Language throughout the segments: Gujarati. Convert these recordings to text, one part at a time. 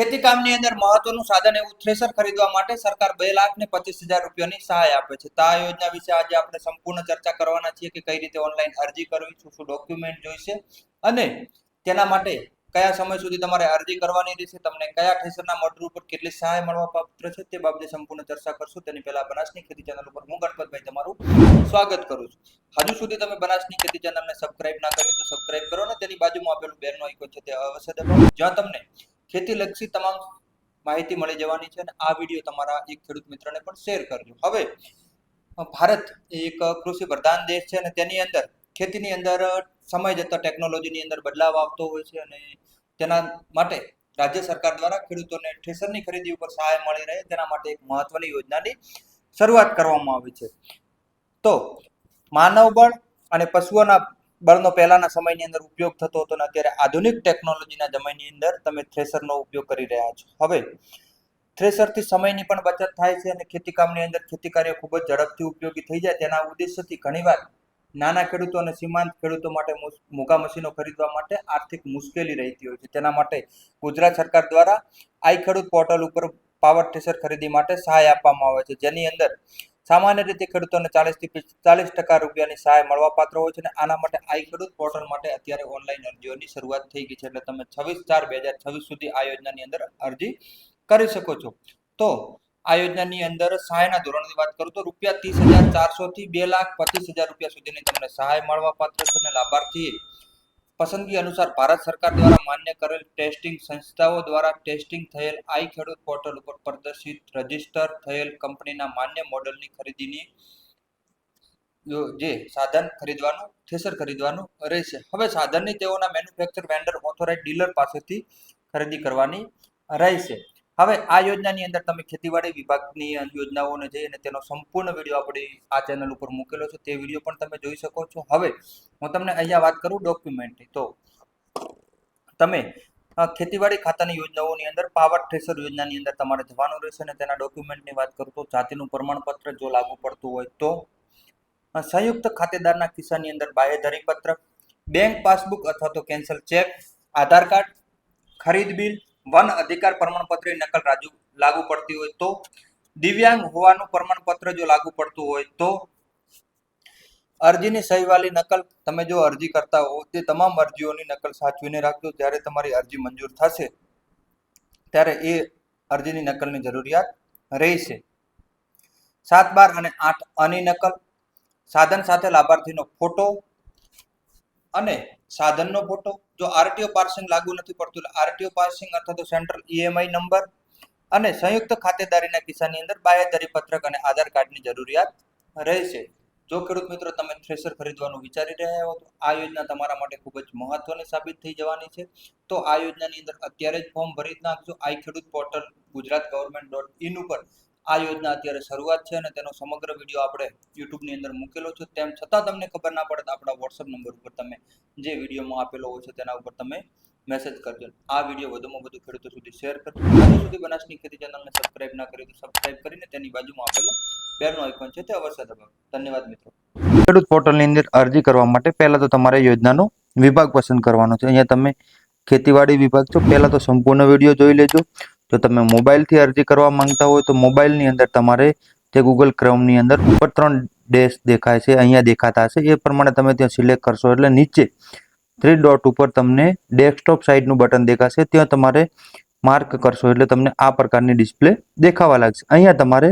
ખેતી કામની અંદર મહત્વનું સાધન એવું થ્રેસર ખરીદવા માટે સરકાર 2,25,000 રૂપિયાની સહાય આપે છે. તો આ યોજના વિશે આજે આપણે સંપૂર્ણ ચર્ચા કરવાના છીએ કે કઈ રીતે ઓનલાઈન અરજી કરવી, શું ડોક્યુમેન્ટ જોઈશે અને તેના માટે કયા સમય સુધી તમારે અરજી કરવાની રહેશે, તમને કયા થ્રેસરના મોડલ ઉપર કેટલી સહાય મળવા પાત્ર છે તે બાબતે સંપૂર્ણ ચર્ચા કરશું. તેની પહેલા બનાસની ખેતી ચેનલ ઉપર હું ગણપતભાઈ તમારું સ્વાગત કરું છું. હજુ સુધી તમે બનાસની ખેતી ચેનલને સબસ્ક્રાઇબ ના કરી તો સબસ્ક્રાઇબ કરો ને તેની બાજુમાં આપેલું બેલનું આઇકોન છે તે અવશ્ય દબાવો, જ્યાં તમને ખેતી લક્ષી તમામ માહિતી મળી જવાની છે. અને આ વિડીયો તમારા એક ખેડૂત મિત્રને પણ શેર કરજો. હવે ભારત એક કૃષિ પ્રધાન દેશ છે અને તેની અંદર ખેતીની અંદર સમય જતા ટેકનોલોજીની અંદર બદલાવ આવતો હોય છે અને તેના માટે રાજ્ય સરકાર દ્વારા ખેડૂતોને થ્રેસરની ખરીદી ઉપર સહાય મળી રહે તેના માટે એક મહત્વની યોજનાની શરૂઆત કરવામાં આવી છે. તો માનવ બળ અને પશુઓના બળનો પહેલાના સમયની અંદર ઉપયોગ થતો હતો અને અત્યારે આધુનિક ટેકનોલોજીના જમાનાની અંદર તમે થ્રેસરનો ઉપયોગ કરી રહ્યા છો. હવે થ્રેસરથી સમયની પણ બચત થાય છે અને ખેતી કામની અંદર ખેતી કાર્ય ખૂબ જ ઝડપથી ઉપયોગી થઈ જાય તેના ઉદ્દેશ્યથી ઘણીવાર નાના ખેડૂતો અને સીમાંત ખેડૂતો માટે મોંઘા મશીનો ખરીદવા માટે આર્થિક મુશ્કેલી રહેતી હોય છે. તેના માટે ગુજરાત સરકાર દ્વારા આઈ ખેડૂત પોર્ટલ ઉપર પાવર થ્રેસર ખરીદી માટે સહાય આપવામાં આવે છે, જેની અંદર સામાન્ય રીતે ખેડૂતોને 40 થી 45% રૂપિયાની સહાય મળવા પાત્ર હોય છે. અને આના માટે આઈ ખેડૂત પોર્ટલ માટે અત્યારે ઓનલાઈન અરજીઓની શરૂઆત થઈ ગઈ છે, એટલે તમે 26/4/2026 સુધી આ યોજનાની અંદર અરજી કરી શકો છો. તો આ યોજનાની અંદર સહાયના ધોરણની વાત કરું તો ₹30,400 થી 2,25,000 રૂપિયા સુધીની તમને સહાય મળવા પાત્ર છે. અને લાભાર્થી પસંદગી અનુસાર ભારત સરકાર દ્વારા માન્ય કરેલ ટેસ્ટિંગ સંસ્થાઓ દ્વારા ટેસ્ટિંગ થયેલ આઈ ખેડૂત પોર્ટલ ઉપર પ્રદર્શિત રજીસ્ટર થયેલ કંપનીના માન્ય મોડલની ખરીદીની જે સાધન ખરીદવાનું થ્રેસર ખરીદવાનું રહેશે. હવે સાધનની તેઓના મેન્યુફેક્ચર વેન્ડર ઓથોરાઇઝ ડીલર પાસેથી ખરીદી કરવાની રહેશે. હવે આ યોજનાની અંદર તમે ખેતીવાડી વિભાગની યોજનાઓને જઈ અને તેનો સંપૂર્ણ વિડીયો આપણી આ ચેનલ ઉપર મૂકેલો છે, તે વિડીયો પણ તમે જોઈ શકો છો. હવે હું તમને અહીંયા વાત કરું ડોક્યુમેન્ટની, તો તમે ખેતીવાડી ખાતાની યોજનાઓની અંદર પાવર થ્રેસર યોજનાની અંદર તમારે જવાનું રહેશે. અને તેના ડોક્યુમેન્ટની વાત કરું તો જાતિનું પ્રમાણપત્ર જો લાગુ પડતું હોય તો, સંયુક્ત ખાતેદારના કિસ્સાની અંદર બાહેધરી પત્ર, બેંક પાસબુક અથવા તો કેન્સલ ચેક, આધાર કાર્ડ, ખરીદ બિલ, વન અધિકાર પ્રમાણપત્રની નકલ લાગુ પડતી હોય તો, દિવ્યાંગ હોવાનું પ્રમાણપત્ર જો લાગુ પડતું હોય તો, અરજીની સહીવાળી નકલ, તમે જો અરજી કરતા હો તે તમામ અરજીઓની નકલ સાચવીને રાખજો. જ્યારે તમારી અરજી મંજૂર થશે ત્યારે એ અરજીની નકલની જરૂરિયાત રહેશે. 7, 12 અને 8 આની નકલ, સાધન સાથે લાભાર્થીનો ફોટો અને સાધનનો ફોટો, જો આરટીઓ પાસિંગ લાગુ નથી પડતું એટલે આરટીઓ પાસિંગ અથવા તો સેન્ટ્રલ ઈએમઆઈ નંબર, અને સંયુક્ત ખાતેદારીના કિસ્સાની અંદર બાહેધરી પત્રક અને આધાર કાર્ડની જરૂરિયાત રહેશે. જો ખેડૂત મિત્રો તમે થ્રેસર ખરીદવાનું વિચારી રહ્યા હો તો આ યોજના તમારા માટે ખૂબ જ મહત્વની સાબિત થઈ જવાની છે. તો આ યોજનાની અંદર અત્યારે જ ફોર્મ ભરી નાખજો. આઈ ખેડૂત પોર્ટલ gujaratgovernment.in ઉપર આ યોજના અત્યારે શરૂઆત છે અને તેનો સમગ્ર વિડીયો આપણે યુટ્યુબની અંદર મૂકેલો છે. તેમ છતાં તમને ખબર ના પડે તો આપણા વોટ્સઅપ નંબર ઉપર તમે જે વિડીયોમાં આપેલો હોય છે તેના ઉપર તમે મેસેજ કરજો. આ વિડીયો વધુમાં વધુ ખેડૂતો સુધી શેર કરજો. હજુ સુધી બનાસની ખેતી ચેનલને સબસ્ક્રાઇબ ના કરી તો સબસ્ક્રાઇબ કરીને તેની બાજુમાં આપેલો બેલનો આઇકોન છે તે અવશ્ય દબાવો. ધન્યવાદ મિત્રો. ખેડૂત પોર્ટલની અંદર અરજી કરવા માટે પહેલા તો તમારે યોજનાનો વિભાગ પસંદ કરવાનો છે. અહીંયા તમે ખેતીવાડી વિભાગ છો, પહેલા તો સંપૂર્ણ વિડીયો જોઈ લેજો. જો તમે મોબાઈલથી અરજી કરવા માંગતા હોય તો મોબાઈલની અંદર તમારે જે ગૂગલ ક્રોમની અંદર ઉપર 3 ડેશ દેખાય છે, અહીંયા દેખાતા હશે, એ પ્રમાણે તમે ત્યાં સિલેક્ટ કરશો એટલે નીચે 3 ડોટ ઉપર તમને ડેસ્કટોપ સાઇડનું બટન દેખાશે, ત્યાં તમારે માર્ક કરશો એટલે તમને આ પ્રકારની ડિસ્પ્લે દેખાવા લાગશે. અહીંયા તમારે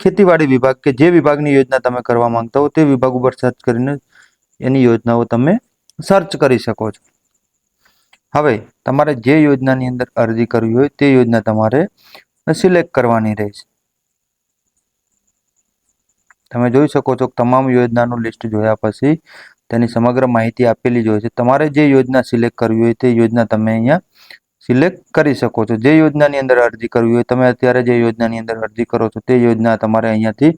ખેતીવાડી વિભાગ કે જે વિભાગની યોજના તમે કરવા માંગતા હો તે વિભાગ ઉપર સર્ચ કરીને એની યોજનાઓ તમે સર્ચ કરી શકો છો. હવે તમારે જે યોજનાની અંદર અરજી કરવી હોય તે યોજના તમારે સિલેક્ટ કરવાની રહેશે. તમે જોઈ શકો છો તમામ યોજનાનું લિસ્ટ જોયા પછી તેની સમગ્ર માહિતી આપેલી જ હોય છે. તમારે જે યોજના સિલેક્ટ કરવી હોય તે યોજના તમે અહીંયા સિલેક્ટ કરી શકો છો. જે યોજનાની અંદર અરજી કરવી હોય, તમે અત્યારે જે યોજનાની અંદર અરજી કરો છો તે યોજના તમારે અહીંયાથી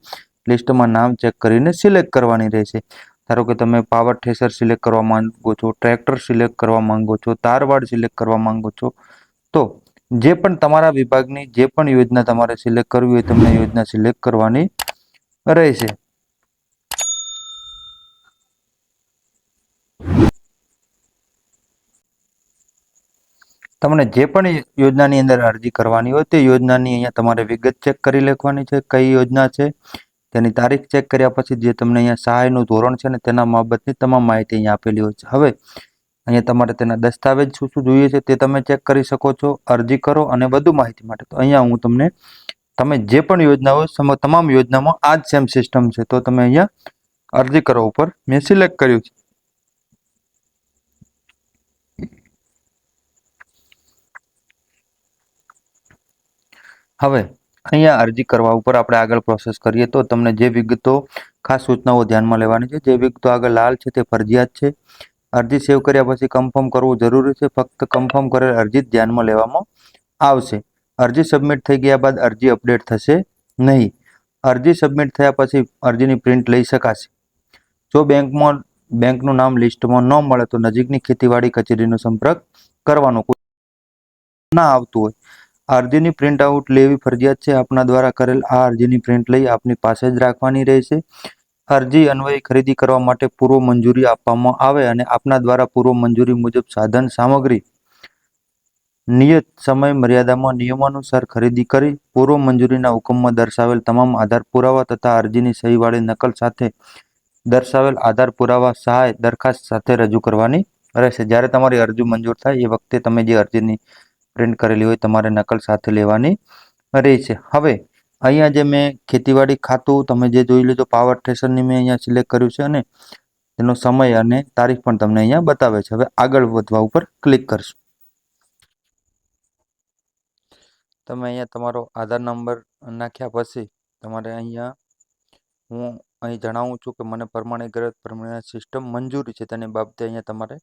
લિસ્ટમાં નામ ચેક કરીને સિલેક્ટ કરવાની રહેશે. ધારો કે તમે પાવર થ્રેસર સિલેક્ટ કરવા માંગો છો, ટ્રેક્ટર સિલેક્ટ કરવા માંગો છો, તારવાડ સિલેક્ટ કરવા માંગો છો, તો જે પણ તમારા વિભાગની જે પણ યોજના તમારે સિલેક્ટ કરવી હોય તમને યોજના સિલેક્ટ કરવાની રહેશે. તમને જે પણ યોજનાની અંદર અરજી કરવાની હોય તે યોજનાની અહીંયા તમારે વિગત ચેક કરી લેવાની છે, કઈ યોજના છે તેની તારીખ ચેક કર્યા પછી જે તમને અહીંયા સહાયનું ધોરણ છે ને તેના બાબતની તમામ માહિતી અહીંયા આપેલી હોય છે. હવે અહીંયા તમારે તેના દસ્તાવેજ શું શું જોઈએ છે તે તમે ચેક કરી શકો છો. અરજી કરો અને વધુ માહિતી માટે તો અહીંયા હું તમને તમે જે પણ યોજના હોય તમામ યોજનામાં આ જ સેમ સિસ્ટમ છે. તો તમે અહીંયા અરજી કરો ઉપર મેં સિલેક્ટ કર્યું છે. હવે અહીંયા અરજી કરવા ઉપર આપણે આગળ પ્રોસેસ કરીએ તો તમને જે વિગતો ખાસ સૂચનાઓ ધ્યાનમાં લેવાની છે. જે વિગતો આગળ લાલ છે તે ફરજિયાત છે. અરજી સેવ કર્યા પછી કન્ફર્મ કરવું જરૂરી છે. ફક્ત કન્ફર્મ કરેલ અરજી જ ધ્યાનમાં લેવામાં આવશે. અરજી સબમિટ થઈ ગયા બાદ અરજી અપડેટ થશે નહીં. અરજી સબમિટ થયા પછી અરજીની પ્રિન્ટ લઈ શકાશે. જો બેંકનું નામ લિસ્ટમાં ન મળે તો નજીકની ખેતીવાડી કચેરીનો સંપર્ક કરવાનો. ના આવતું હોય અરજીની પ્રિન્ટ આઉટ લેવી ફરજિયાત છે. આપના દ્વારા કરેલ આ અરજીની પ્રિન્ટ લઈ આપની પાસે જ રાખવાની રહેશે. અરજી અન્વયે ખરીદી કરવા માટે પૂર્વ મંજૂરી આપવામાં આવે અને આપના દ્વારા પૂર્વ મંજૂરી મુજબ સાધન સામગ્રી નિયત સમય મર્યાદામાં નિયમાનુસાર ખરીદી કરી પૂર્વ મંજૂરીના હુકમમાં દર્શાવેલ તમામ આધાર પુરાવા તથા અરજીની સહીવાળી નકલ સાથે દર્શાવેલ આધાર પુરાવા સહાય દરખાસ્ત સાથે રજૂ કરવાની રહેશે. જ્યારે તમારી અરજી મંજૂર થાય એ વખતે તમે જે અરજીની પ્રિન્ટ કરેલી હોય તમારે નકલ સાથે લેવાની રહેશે. હવે અહીંયા જે મેં ખેતીવાડી ખાતું તમે જે જોઈ લેજો પાવર સ્ટેશનની મેં અહીંયા સિલેક્ટ કર્યું છે અને તેનો સમય અને તારીખ પણ તમને અહીંયા બતાવે છે. હવે આગળ વધવા ઉપર ક્લિક કરશું. તમે અહીંયા તમારો આધાર નંબર નાખ્યા પછી તમારે અહીંયા હું અહીં જણાવું છું કે મને પ્રમાણે સિસ્ટમ મંજૂરી છે તેની બાબતે અહીંયા તમારે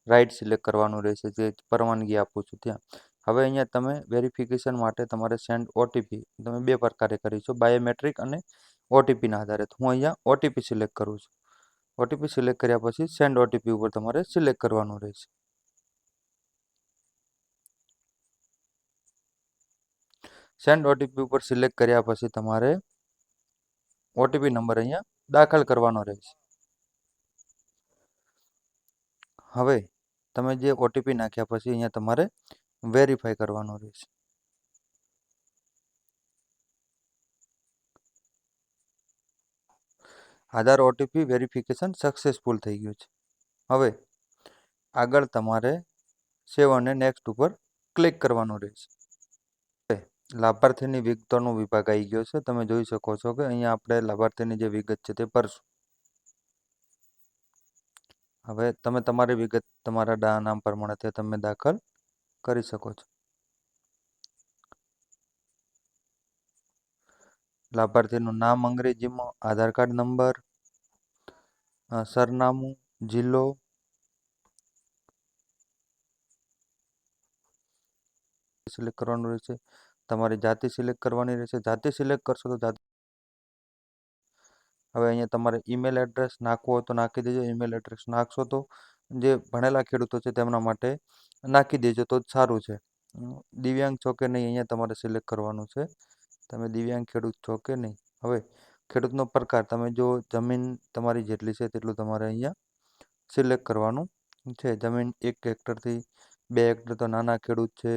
રાઈટ સિલેક્ટ કરવાનું રહેશે. જે પરવાનગી આપું છું ત્યાં. હવે અહીંયા તમે વેરિફિકેશન માટે તમારે સેન્ડ ઓટીપી તમે બે પ્રકારે કરી છો, બાયોમેટ્રિક અને ઓટીપીના આધારે. હું અહીંયા ઓટીપી સિલેક્ટ કરું છું. ઓટીપી સિલેક્ટ કર્યા પછી સેન્ડ ઓટીપી ઉપર તમારે સિલેક્ટ કરવાનું રહેશે. સેન્ડ ઓટીપી ઉપર સિલેક્ટ કર્યા પછી તમારે ઓટીપી નંબર અહીંયા દાખલ કરવાનો રહેશે. હવે તમે જે ઓટીપી નાખ્યા પછી અહીંયા તમારે વેરીફાઈ કરવાનો રહેશે. આધાર ઓટીપી વેરિફિકેશન સક્સેસફુલ થઈ ગયું છે. હવે આગળ તમારે સેવ અને નેક્સ્ટ ઉપર ક્લિક કરવાનું રહેશે. લાભાર્થીની વિગતોનો વિભાગ આવી ગયો છે. તમે જોઈ શકો છો કે અહીંયા આપણે લાભાર્થીની જે વિગત છે તે ભરશું. હવે તમે તમારી વિગત તમારા નામ પ્રમાણે તે તમે દાખલ કરી શકો છો. લાભાર્થીનું નામ અંગ્રેજીમાં, આધાર કાર્ડ નંબર, સરનામું, જિલ્લો, સિલેક્ટ કરવાનું રહેશે. તમારી જાતિ સિલેક્ટ કરવાની રહેશે. જાતિ સિલેક્ટ કરશો તો જાતિ. હવે અહીંયા તમારે ઈમેલ એડ્રેસ નાખવો હોય તો નાખી દેજો. ઈમેલ એડ્રેસ નાખશો તો જે ભણેલા ખેડૂતો છે તેમના માટે નાખી દેજો તો સારું છે. દિવ્યાંગ છો કે નહીં અહીંયા તમારે સિલેક્ટ કરવાનું છે. તમે દિવ્યાંગ ખેડૂત છો કે નહીં. હવે ખેડૂતનો પ્રકાર તમે જો જમીન તમારી જેટલી છે તેટલું તમારે અહીંયા સિલેક્ટ કરવાનું છે. જમીન 1 હેક્ટરથી 2 હેક્ટર તો નાના ખેડૂત છે.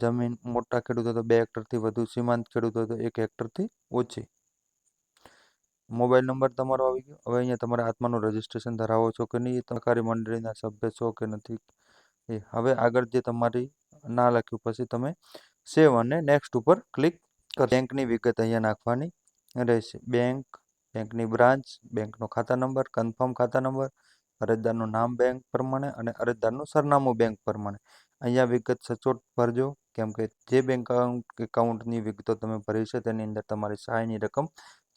જમીન મોટા ખેડૂતો તો 2 હેક્ટરથી વધુ, સીમાંત ખેડૂતો તો 1 હેક્ટરથી ઓછી. મોબાઈલ નંબર તમારો આવી ગયો. હવે અહીંયા તમારે આત્માનું રજીસ્ટ્રેશન ધરાવો છો કે નહીં, સહકારી મંડળીના સભ્ય છો કે નથી. હવે આગળ જે તમારી ના લખ્યું પછી તમે સેવ અને નેક્સ્ટ ઉપર ક્લિક કરો. બેંકની વિગત અહીંયા નાખવાની રહેશે. બેંકની બ્રાન્ચ, બેંકનો ખાતા નંબર, કન્ફર્મ ખાતા નંબર, અરજદારનું નામ બેંક પ્રમાણે અને અરજદારનું સરનામું બેંક પ્રમાણે. અહીંયા વિગત સચોટ ભરજો કેમ કે જે બેંક એકાઉન્ટની વિગતો તમે ભરી છે તેની અંદર તમારી સહાયની રકમ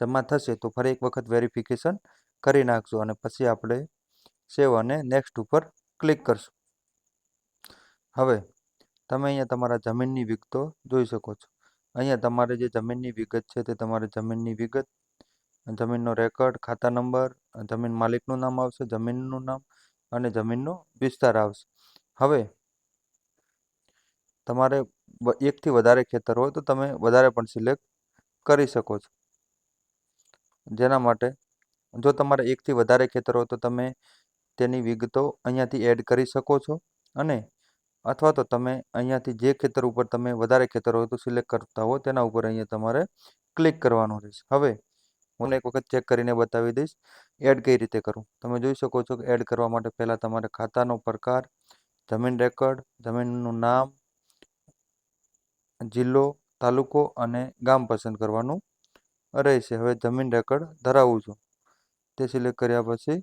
જમા થશે તો ફરી એક વખત વેરિફિકેશન કરી નાખજો અને પછી આપણે સેવ અને નેક્સ્ટ ઉપર ક્લિક કરશું. હવે તમે અહીંયા તમારા જમીનની વિગતો જોઈ શકો છો. અહીંયા તમારે જે જમીનની વિગત છે તે તમારે જમીનની વિગત, જમીનનો રેકર્ડ, ખાતા નંબર, જમીન માલિકનું નામ આવશે, જમીનનું નામ અને જમીનનો વિસ્તાર આવશે. હવે તમારે 1 થી વધારે ખેતર હોય તો તમે વધારે પણ સિલેક્ટ કરી શકો છો. જેના માટે જો તમારે 1 થી વધારે ખેતર હોય તો તમે તેની વિગતો અહીંયાથી એડ કરી શકો છો અને અથવા તો તમે અહીંયાથી જે ખેતર ઉપર તમે વધારે ખેતર હોય તો સિલેક્ટ કરતા હો તેના ઉપર અહીંયા તમારે ક્લિક કરવાનું રહેશે. હવે હું એક વખત ચેક કરીને બતાવી દઈશ એડ કઈ રીતે કરવું. તમે જોઈ શકો છો કે એડ કરવા માટે પહેલાં તમારે ખાતાનો પ્રકાર, જમીન રેકર્ડ, જમીનનું નામ, જિલ્લો, તાલુકો અને ગામ પસંદ કરવાનું રહેશે. હવે જમીન રેકર્ડ ધરાવું છું તે સિલેક્ટ કર્યા પછી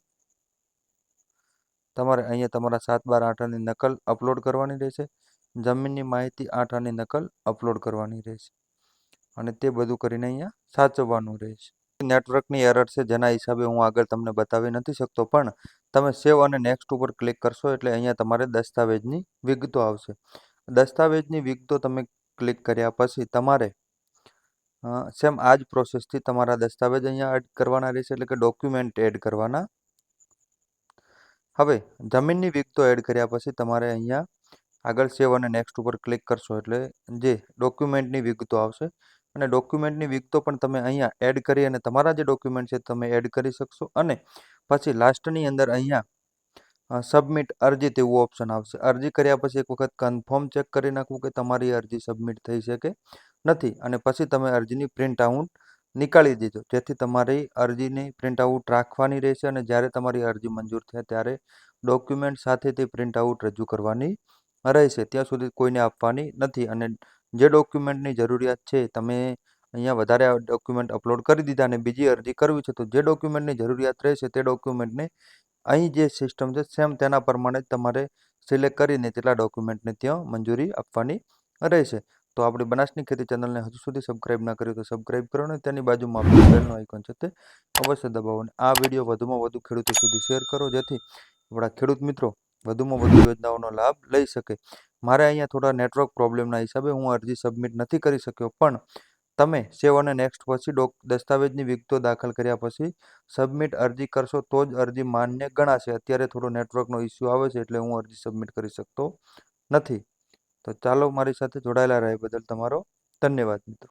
તમારે અહીંયા તમારા 7/12 આંટાની નકલ અપલોડ કરવાની રહેશે. જમીનની માહિતી આંટાની નકલ અપલોડ કરવાની રહેશે અને તે બધું કરીને અહીંયા સાચવવાનું રહેશે. નેટવર્કની એરર છે જેના હિસાબે હું આગળ તમને બતાવી નથી શકતો, પણ તમે સેવ અને નેક્સ્ટ ઉપર ક્લિક કરશો એટલે અહીંયા તમારે દસ્તાવેજની વિગતો આવશે. દસ્તાવેજની વિગતો તમે ક્લિક કર્યા પછી તમારે સેમ આ જ પ્રોસેસથી તમારા દસ્તાવેજ અહીંયા એડ કરવાના રહેશે, એટલે કે ડોક્યુમેન્ટ એડ કરવાના. હવે જમીનની વિગતો એડ કર્યા પછી તમારે અહીંયા આગળ સેવ અને નેક્સ્ટ ઉપર ક્લિક કરશો એટલે જે ડોક્યુમેન્ટની વિગતો આવશે અને ડોક્યુમેન્ટની વિગતો પણ તમે અહીંયા એડ કરી અને તમારા જે ડોક્યુમેન્ટ છે તમે એડ કરી શકશો. અને પછી લાસ્ટની અંદર અહીંયા સબમિટ અરજી તેવું ઓપ્શન આવશે. અરજી કર્યા પછી એક વખત કન્ફર્મ ચેક કરી નાખવું કે તમારી અરજી સબમિટ થઈ છે કે નથી અને પછી તમે અરજીની પ્રિન્ટ આઉટ નીકાળી દીધો, જેથી તમારી અરજીની પ્રિન્ટ આઉટ રાખવાની રહેશે અને જ્યારે તમારી અરજી મંજૂર થાય ત્યારે ડોક્યુમેન્ટ સાથે તે પ્રિન્ટ આઉટ રજૂ કરવાની રહેશે. ત્યાં સુધી કોઈને આપવાની નથી. અને જે ડોક્યુમેન્ટની જરૂરિયાત છે તમે અહીંયા વધારે ડોક્યુમેન્ટ અપલોડ કરી દીધા અને બીજી અરજી કરવી છે તો જે ડોક્યુમેન્ટની જરૂરિયાત રહેશે તે ડોક્યુમેન્ટને અહીં જે સિસ્ટમ છે સેમ તેના પ્રમાણે જ તમારે સિલેક્ટ કરીને તેટલા ડોક્યુમેન્ટને ત્યાં મંજૂરી આપવાની રહેશે. તો આપણી બનાસની ખેતી ચેનલને હજુ સુધી સબસ્ક્રાઇબ ના કર્યું તો સબસ્ક્રાઇબ કરો અને તેની બાજુમાં આપેલ બેલનો આઇકોન છે તે અવશ્ય દબાવો અને આ વિડીયો વધુમાં વધુ ખેડૂતો સુધી શેર કરો, જેથી આપણા ખેડૂત મિત્રો વધુમાં વધુ યોજનાઓનો લાભ લઈ શકે. મારે અહીંયા થોડા નેટવર્ક પ્રોબ્લેમના હિસાબે હું અરજી સબમિટ નથી કરી શક્યો, પણ તમે સેવ અને નેક્સ્ટ પછી દસ્તાવેજની વિગતો દાખલ કર્યા પછી સબમિટ અરજી કરશો તો જ અરજી માન્ય ગણાશે. અત્યારે થોડો નેટવર્કનો ઇસ્યુ આવે છે એટલે હું અરજી સબમિટ કરી શકતો નથી. તો ચાલો, મારી સાથે જોડાયેલા રહે બદલ તમારો ધન્યવાદ મિત્રો.